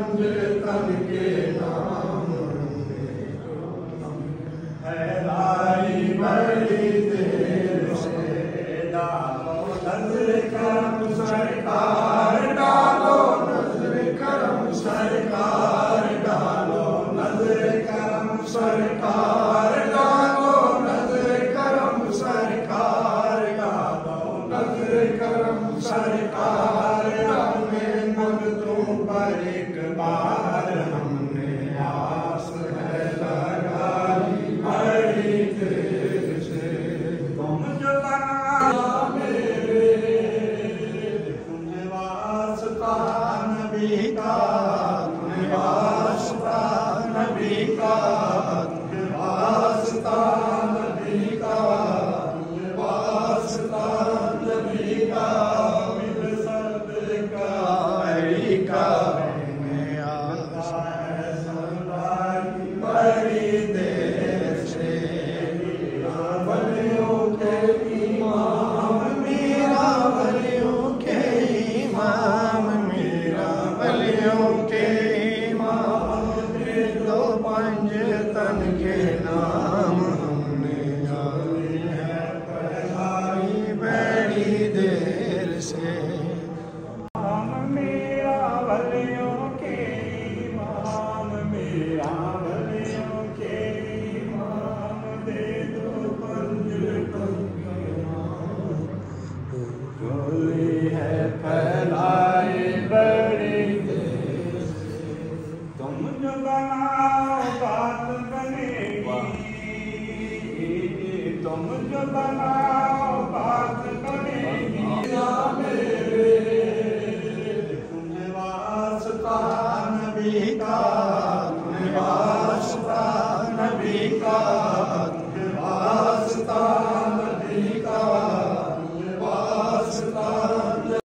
तन के नाम हैरानी बड़ी देर से डालो नजर करम सरकार, डालो नजर करम सरकार, डालो नजर करम सरकार, डालो नजर करम सरकार, डालो नजर करम सरकार। हमें मर्दों पर एक बार हमने आस है लगाई बड़ी देर से। तुम जो बना मेरे तुझे वास्ता नबी का, तुझे वास्ता नबी का, तुझे वास्ता नबी का, तुझे वास्ता नबी का। मिल सदका अली का मैंने आस है सदाई बड़ी देर से। वलियों के इमाम मेरा, वलियों के इमाम मेरा, वलियों के इमाम दे दो पंज तन के नाम। हमने आई है पढ़ाई बड़ी देर से। मेरा वलियों